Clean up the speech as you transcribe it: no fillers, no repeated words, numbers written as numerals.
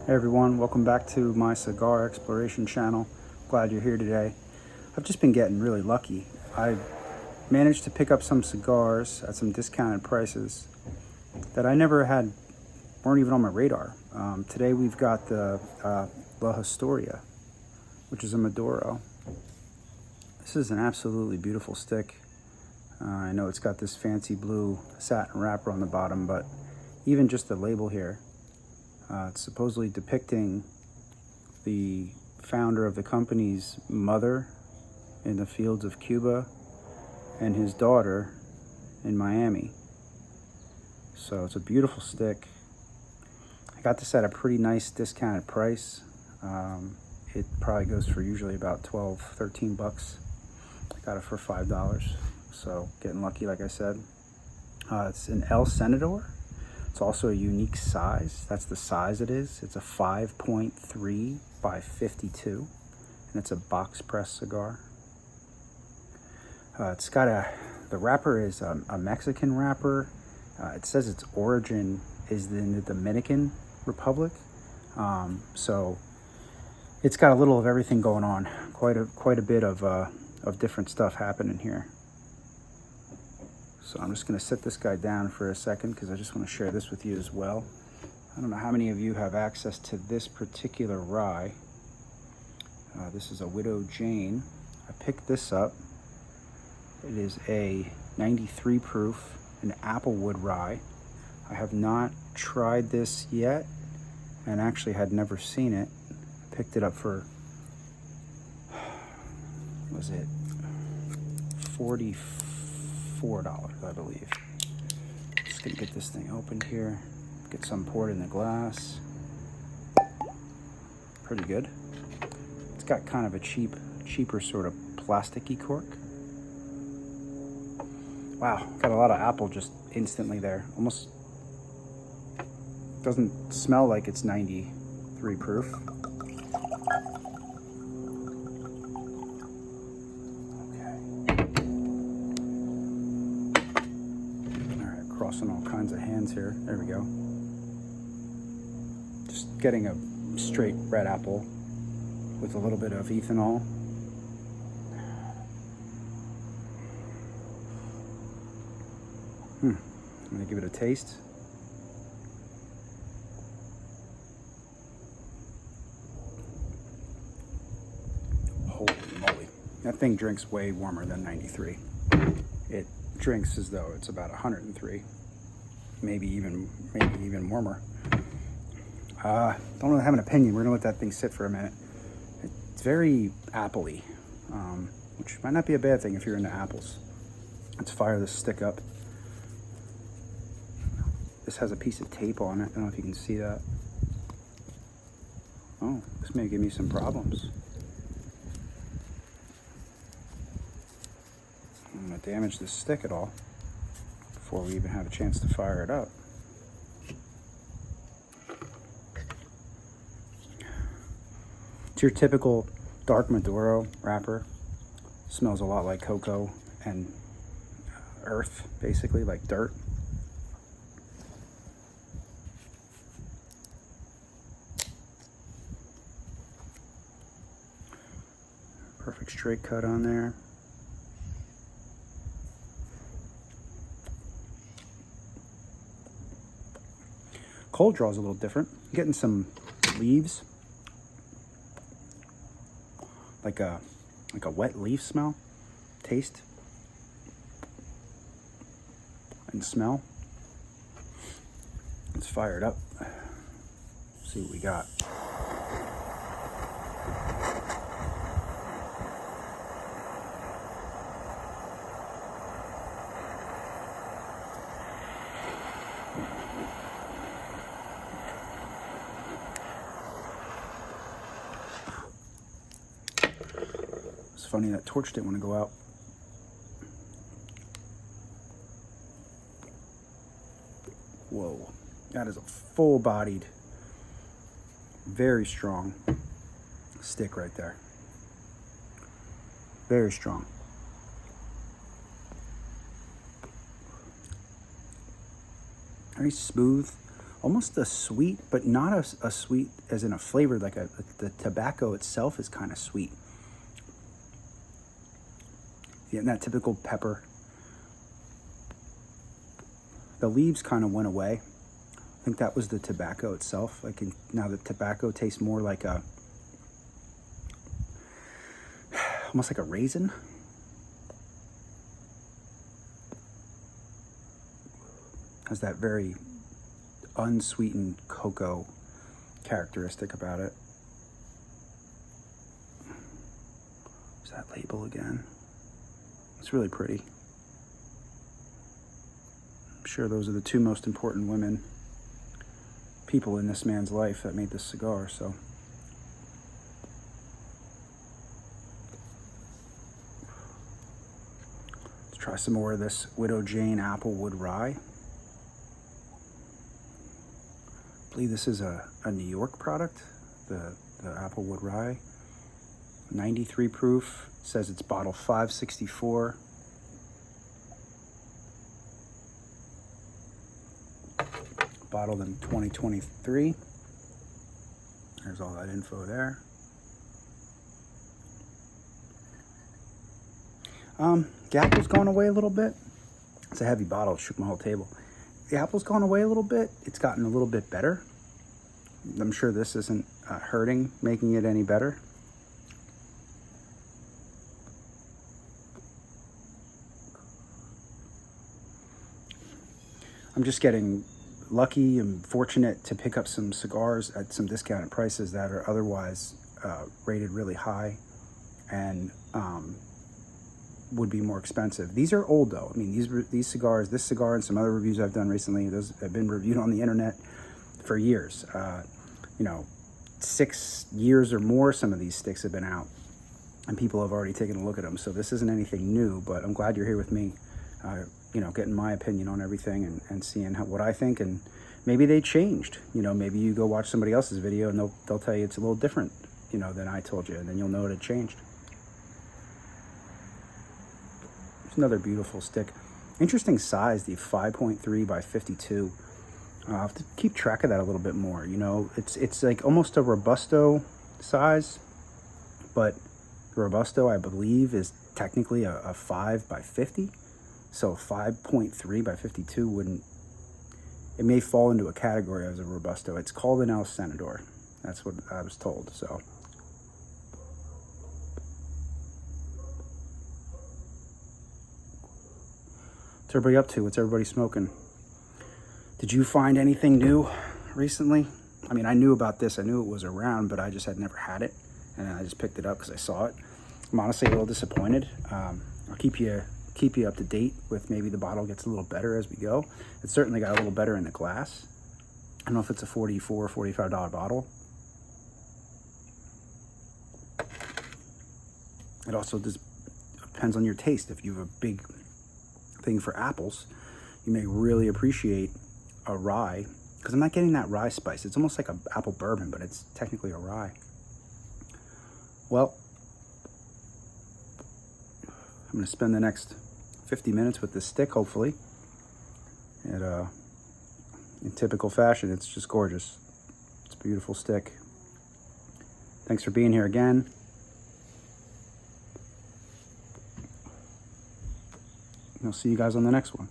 Hey everyone, welcome back to my cigar exploration channel. Glad you're here today. I've just been getting really lucky. I managed to pick up some cigars at some discounted prices that I never had, weren't even on my radar. Today we've got the La Historia, which is a Maduro. This is an absolutely beautiful stick. I know it's got this fancy blue satin wrapper on the bottom, but even just the label here, it's supposedly depicting the founder of the company's mother in the fields of Cuba and his daughter in Miami. So it's a beautiful stick. I got this at a pretty nice discounted price. It probably goes for usually about 12, 13 bucks. I got it for $5. So getting lucky, like I said. It's an El Senador. It's also a unique size. That's the size it is. It's a 5.3 by 52, and it's a box press cigar. It's got the wrapper is a Mexican wrapper. It says its origin is in the Dominican Republic. So it's got a little of everything going on. Quite a bit of different stuff happening here. So I'm just going to sit this guy down for a second because I just want to share this with you as well. I don't know how many of you have access to this particular rye. This is a Widow Jane. I picked this up. It is a 93 proof, an Apple Wood Rye. I have not tried this yet and actually had never seen it. I picked it up for, was it $44, I believe. Just gonna get this thing opened here, get some poured in the glass. Pretty good. It's got kind of a cheaper sort of plasticky cork. Wow, got a lot of apple just instantly there. Almost doesn't smell like it's 93 proof. Crossing all kinds of hands here. There we go. Just getting a straight red apple with a little bit of ethanol. I'm gonna give it a taste. Holy moly. That thing drinks way warmer than 93. It drinks as though it's about 103. Maybe even warmer. Don't really have an opinion. We're gonna let that thing sit for a minute. It's very appley, which might not be a bad thing if you're into apples. Let's fire this stick up. This has a piece of tape on it. I don't know if you can see that. Oh, this may give me some problems. I'm gonna damage this stick at all before we even have a chance to fire it up. It's your typical dark Maduro wrapper. Smells a lot like cocoa and earth, basically, like dirt. Perfect straight cut on there. Cold draw is a little different. I'm getting some leaves, like a wet leaf smell, taste, and smell. Let's fire it up. See what we got. It's funny that torch didn't want to go out. Whoa, that is a full-bodied, very strong stick right there. Very strong. Very smooth, almost a sweet, but not a sweet as in a flavor, like the tobacco itself is kind of sweet. Getting that typical pepper. The leaves kind of went away. I think that was the tobacco itself. Now the tobacco tastes more like almost like a raisin. Has that very unsweetened cocoa characteristic about it. There's that label again. It's really pretty. I'm sure those are the two most important people in this man's life that made this cigar, so. Let's try some more of this Widow Jane Apple Wood Rye. I believe this is a New York product, the Apple Wood Rye. 93 proof. It says it's bottle 564. Bottled in 2023. There's all that info there. The apple's gone away a little bit. It's a heavy bottle, it shook my whole table. The apple's gone away a little bit. It's gotten a little bit better. I'm sure this isn't hurting, making it any better. I'm just getting lucky and fortunate to pick up some cigars at some discounted prices that are otherwise rated really high and would be more expensive. These are old though. I mean, these cigars, this cigar and some other reviews I've done recently, those have been reviewed on the internet for years. 6 years or more, some of these sticks have been out and people have already taken a look at them. So this isn't anything new, but I'm glad you're here with me, getting my opinion on everything and seeing what I think, and maybe they changed. Maybe you go watch somebody else's video and they'll tell you it's a little different, than I told you, and then you'll know it had changed. It's another beautiful stick. Interesting size, the 5.3 by 52. I'll have to keep track of that a little bit more. It's like almost a Robusto size, but Robusto, I believe, is technically a 5 by 50. So 5.3 by 52 wouldn't, it may fall into a category as a Robusto. It's called an El Senador. That's what I was told, so. What's everybody up to? What's everybody smoking? Did you find anything new recently? I mean, I knew about this. I knew it was around, but I just had never had it. And I just picked it up because I saw it. I'm honestly a little disappointed. I'll keep you up to date with maybe the bottle gets a little better as we go. It certainly got a little better in the glass. I don't know if it's a $44, $45 bottle. It also just depends on your taste. If you have a big thing for apples, you may really appreciate a rye, because I'm not getting that rye spice. It's almost like an apple bourbon, but it's technically a rye. Well, I'm going to spend the next 50 minutes with this stick, hopefully. In typical fashion, it's just gorgeous. It's a beautiful stick. Thanks for being here again. I'll see you guys on the next one.